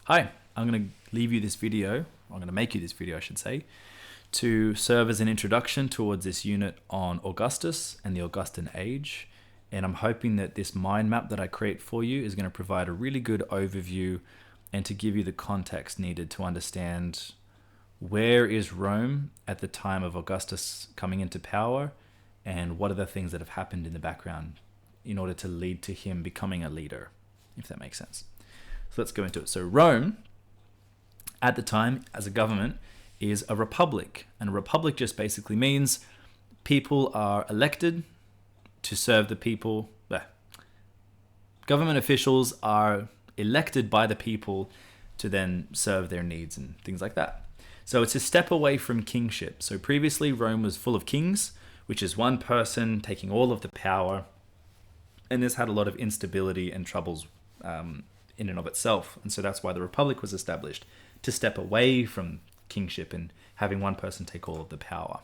Hi, I'm going to leave you this video, I'm going to make you this video, I should say, to serve as an introduction towards this unit on Augustus and the Augustan age. And I'm hoping that this mind map that I create for you is going to provide a really good overview and to give you the context needed to understand where is Rome at the time of Augustus coming into power and what are the things that have happened in the background in order to lead to him becoming a leader, if that makes sense. So let's go into it. So Rome, at the time, as a government, is a republic. And a republic just basically means people are elected to serve the people. Government officials are elected by the people to then serve their needs and things like that. So it's a step away from kingship. So previously Rome was full of kings, which is one person taking all of the power. And this had a lot of instability and troubles in and of itself. And so that's why the republic was established, to step away from kingship and having one person take all of the power.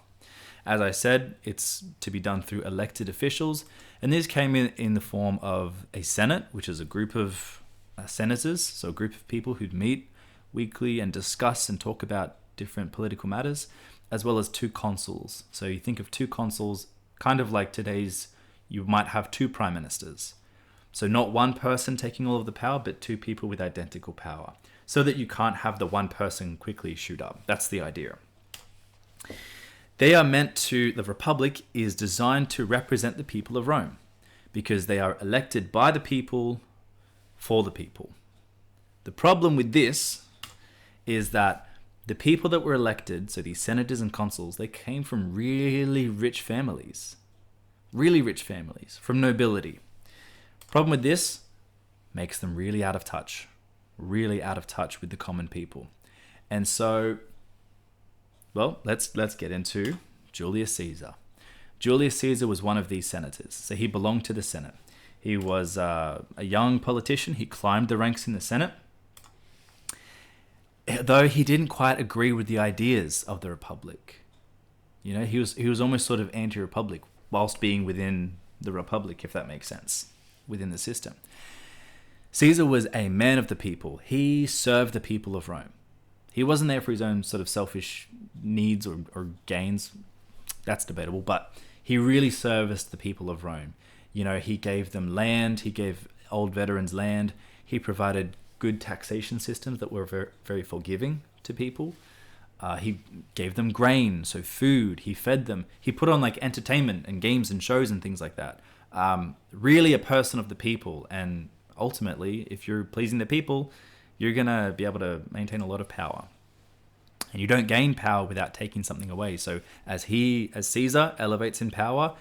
As I said, it's to be done through elected officials. And these came in the form of a senate, which is a group of senators, so a group of people who'd meet weekly and discuss and talk about different political matters, as well as two consuls. So you think of two consuls, kind of like today's, you might have two prime ministers. So not one person taking all of the power, but two people with identical power, so that you can't have the one person quickly shoot up. That's the idea. They are meant to, the republic is designed to represent the people of Rome, because they are elected by the people for the people. The problem with this is that the people that were elected, so these senators and consuls, they came from really rich families from nobility. Problem with this, makes them really out of touch with the common people. And so, well, let's get into Julius Caesar. Julius Caesar was one of these senators, so he belonged to the Senate. He was a young politician. He climbed the ranks in the Senate, though he didn't quite agree with the ideas of the Republic. You know, he was almost sort of anti-Republic whilst being within the Republic, if that makes sense, within the system. Caesar was a man of the people. He served the people of Rome. He wasn't there for his own sort of selfish needs or gains. That's debatable, but he really serviced the people of Rome. You know, he gave them land. He gave old veterans land. He provided good taxation systems that were very, very forgiving to people. He gave them grain, so food. He fed them. He put on like entertainment and games and shows and things like that. Really a person of the people. And ultimately, if you're pleasing the people, you're going to be able to maintain a lot of power. And you don't gain power without taking something away. So as Caesar elevates in power,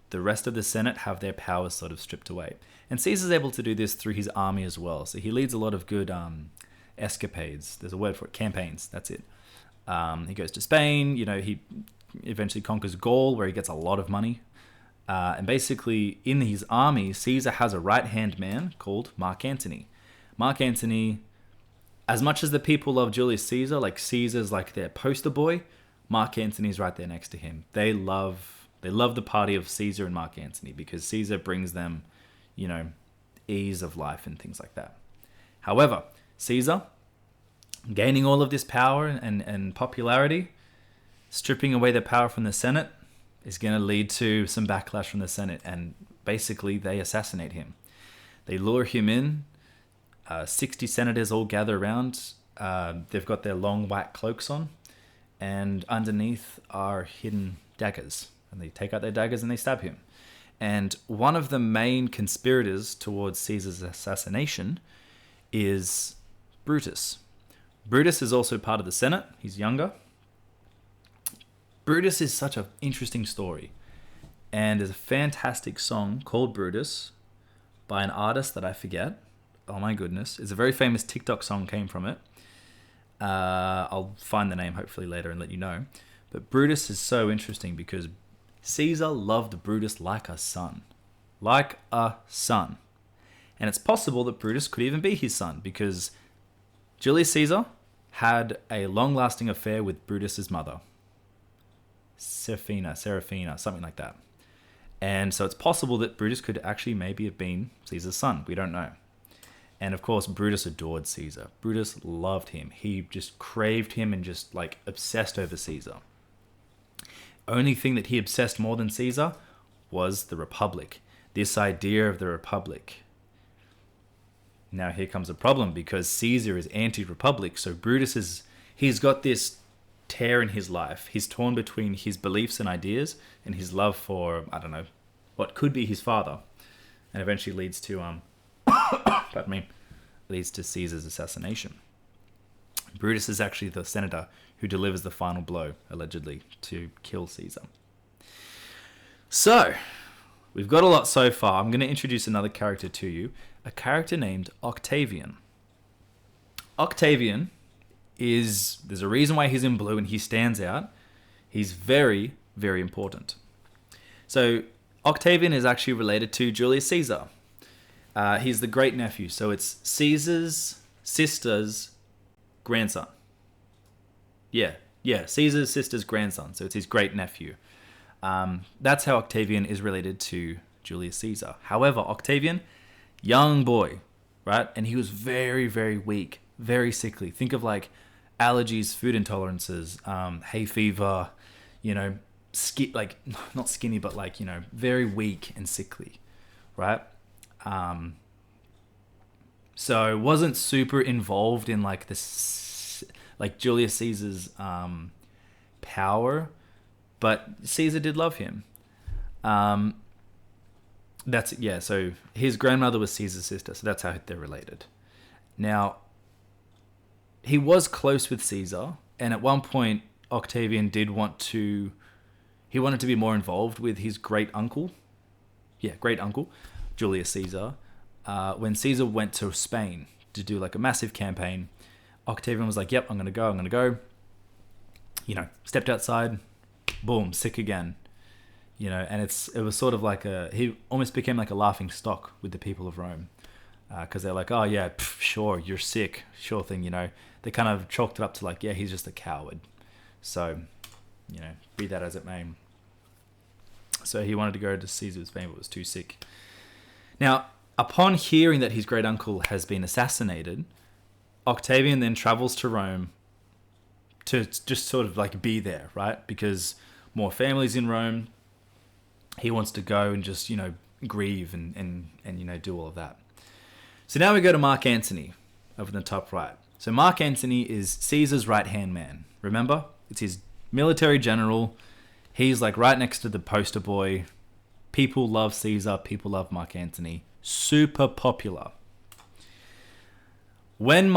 the rest of the Senate have their powers sort of stripped away. And Caesar's able to do this through his army as well. So he leads a lot of good escapades. There's a word for it, campaigns. That's it. He goes to Spain. You know, he eventually conquers Gaul, where he gets a lot of money. And basically, in his army, Caesar has a right-hand man called Mark Antony. Mark Antony, as much as the people love Julius Caesar, like Caesar's like their poster boy, Mark Antony's right there next to him. They love the party of Caesar and Mark Antony because Caesar brings them, you know, ease of life and things like that. However, Caesar, gaining all of this power and popularity, stripping away the power from the Senate, is going to lead to some backlash from the Senate, and basically they assassinate him. They lure him in. 60 senators all gather around. They've got their long white cloaks on, and underneath are hidden daggers. And they take out their daggers and they stab him. And one of the main conspirators towards Caesar's assassination is Brutus. Brutus is also part of the Senate. He's younger. Brutus is such an interesting story. And there's a fantastic song called Brutus by an artist that I forget. Oh my goodness. It's a very famous TikTok song, came from it. I'll find the name hopefully later and let you know. But Brutus is so interesting because Caesar loved Brutus like a son. Like a son. And it's possible that Brutus could even be his son because Julius Caesar had a long-lasting affair with Brutus's mother. Seraphina, something like that. And so it's possible that Brutus could actually maybe have been Caesar's son. We don't know. And of course, Brutus adored Caesar. Brutus loved him. He just craved him and just like obsessed over Caesar. Only thing that he obsessed more than Caesar was the Republic. This idea of the Republic. Now here comes a problem, because Caesar is anti-Republic. So Brutus he's got this tear in his life. He's torn between his beliefs and ideas and his love for, I don't know, what could be his father. And eventually leads to, pardon me, leads to Caesar's assassination. Brutus is actually the senator who delivers the final blow, allegedly, to kill Caesar. So, we've got a lot so far. I'm going to introduce another character to you, a character named Octavian. Octavian there's a reason why he's in blue and he stands out. He's very, very important. So, Octavian is actually related to Julius Caesar. He's the great nephew. So it's Caesar's sister's grandson. Yeah, Caesar's sister's grandson. So it's his great nephew. That's how Octavian is related to Julius Caesar. However, Octavian, young boy, right? And he was very, very weak, very sickly. Think of like allergies, food intolerances, hay fever, like not skinny, but like, very weak and sickly, right? So wasn't super involved in like this, like Julius Caesar's power, but Caesar did love him. So his grandmother was Caesar's sister, so that's how they're related. Now, he was close with Caesar, and at one point Octavian wanted to be more involved with his great uncle, Julius Caesar. When Caesar went to Spain to do like a massive campaign, Octavian was like, yep, I'm going to go. Stepped outside, boom, sick again. And it was sort of like he almost became like a laughing stock with the people of Rome. Because they're like, oh yeah, sure, you're sick, sure thing, They kind of chalked it up to like, yeah, he's just a coward. So, be that as it may. So he wanted to go to Caesar's fame, but was too sick. Now, upon hearing that his great uncle has been assassinated, Octavian then travels to Rome to just sort of like be there, right? Because more families in Rome, he wants to go and just, grieve and do all of that. So now we go to Mark Antony over in the top right. So Mark Antony is Caesar's right-hand man. Remember? It's his military general. He's like right next to the poster boy. People love Caesar. People love Mark Antony. Super popular. When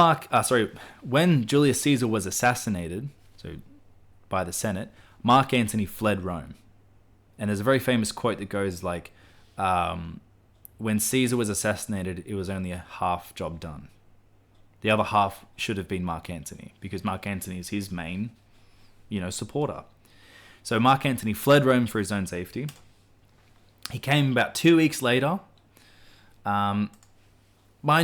Julius Caesar was assassinated, so by the Senate, Mark Antony fled Rome. And there's a very famous quote that goes like, when Caesar was assassinated, it was only a half job done. The other half should have been Mark Antony, because Mark Antony is his main, supporter. So Mark Antony fled Rome for his own safety. He came about 2 weeks later. Mind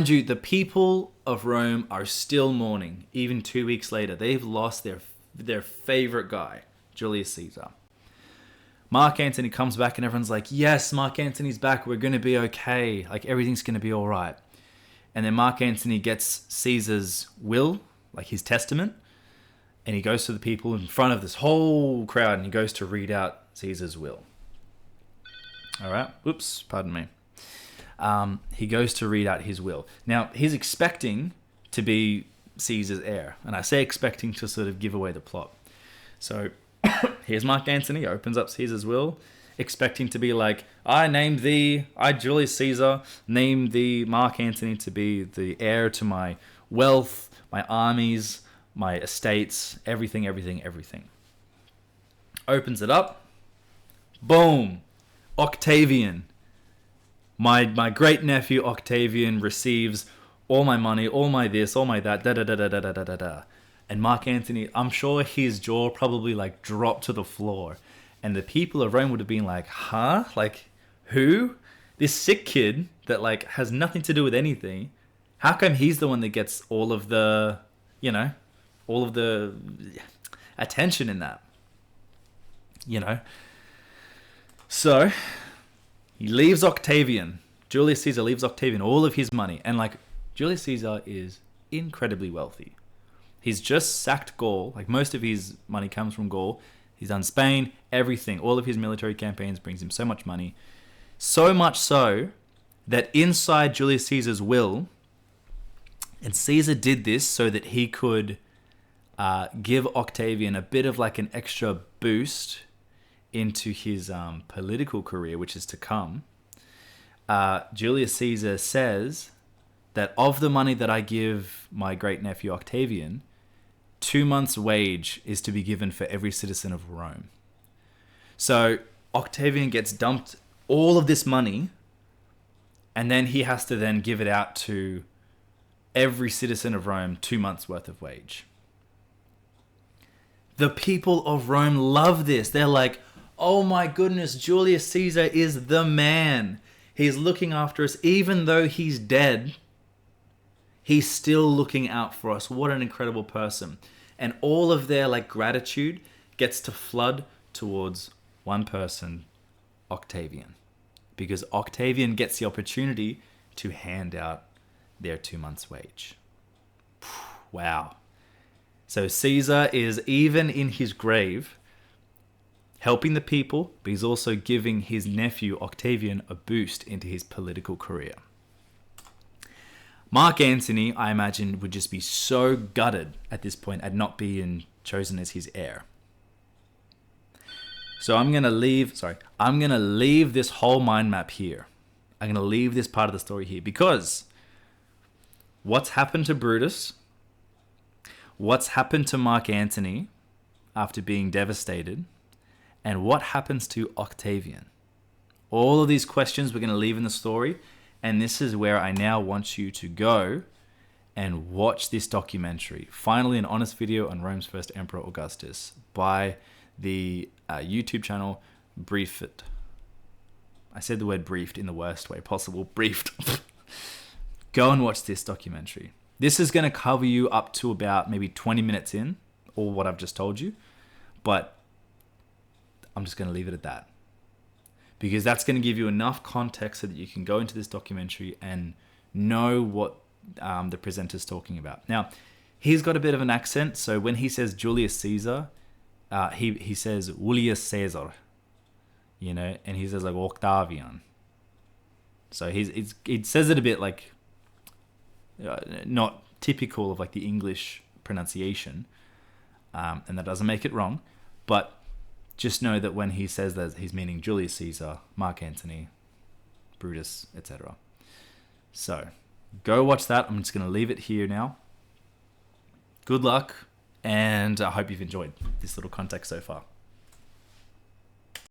you, the people of Rome are still mourning, even 2 weeks later. They've lost their favorite guy, Julius Caesar. Mark Antony comes back and everyone's like, yes, Mark Antony's back. We're going to be okay. Like, everything's going to be all right. And then Mark Antony gets Caesar's will, like his testament, and he goes to the people in front of this whole crowd and he goes to read out Caesar's will. All right. Oops, pardon me. He goes to read out his will. Now, he's expecting to be Caesar's heir. And I say expecting to sort of give away the plot. So here's Mark Antony, opens up Caesar's will, expecting to be like, I, Julius Caesar, name thee Mark Antony to be the heir to my wealth, my armies, my estates, everything. Opens it up. Boom. Octavian. My great nephew Octavian receives all my money, all my this, all my that, da. And Mark Antony, I'm sure his jaw probably like dropped to the floor. And the people of Rome would have been like, huh? Like, who? This sick kid that like has nothing to do with anything. How come he's the one that gets all of the, all of the attention in that? So he leaves Octavian. Julius Caesar leaves Octavian all of his money. And like Julius Caesar is incredibly wealthy. He's just sacked Gaul. Like, most of his money comes from Gaul. He's done Spain, everything. All of his military campaigns brings him so much money. So much so that inside Julius Caesar's will, and Caesar did this so that he could give Octavian a bit of like an extra boost into his political career, which is to come. Julius Caesar says that of the money that I give my great nephew Octavian, 2 months' wage is to be given for every citizen of Rome. So Octavian gets dumped all of this money, and then he has to then give it out to every citizen of Rome, 2 months' worth of wage. The people of Rome love this. They're like, oh my goodness, Julius Caesar is the man. He's looking after us. Even though he's dead, he's still looking out for us. What an incredible person. And all of their like gratitude gets to flood towards one person, Octavian. Because Octavian gets the opportunity to hand out their 2 months' wage. Wow. So Caesar is, even in his grave, helping the people, but he's also giving his nephew Octavian a boost into his political career. Mark Antony, I imagine, would just be so gutted at this point at not being chosen as his heir. So I'm going to leave this whole mind map here. I'm going to leave this part of the story here because what's happened to Brutus, what's happened to Mark Antony after being devastated, and what happens to Octavian. All of these questions we're going to leave in the story, and this is where I now want you to go and watch this documentary. Finally, an honest video on Rome's first emperor Augustus by the YouTube channel Briefed. I said the word briefed in the worst way possible. Briefed. Go and watch this documentary. This is going to cover you up to about maybe 20 minutes in, or what I've just told you. But I'm just going to leave it at that. Because that's going to give you enough context so that you can go into this documentary and know what the presenter's talking about. Now, he's got a bit of an accent, so when he says Julius Caesar, he says Julius Caesar, you know, and he says like Octavian. So he says it a bit like not typical of like the English pronunciation, and that doesn't make it wrong, but just know that when he says that, he's meaning Julius Caesar, Mark Antony, Brutus, etc. So, go watch that. I'm just going to leave it here now. Good luck, and I hope you've enjoyed this little context so far.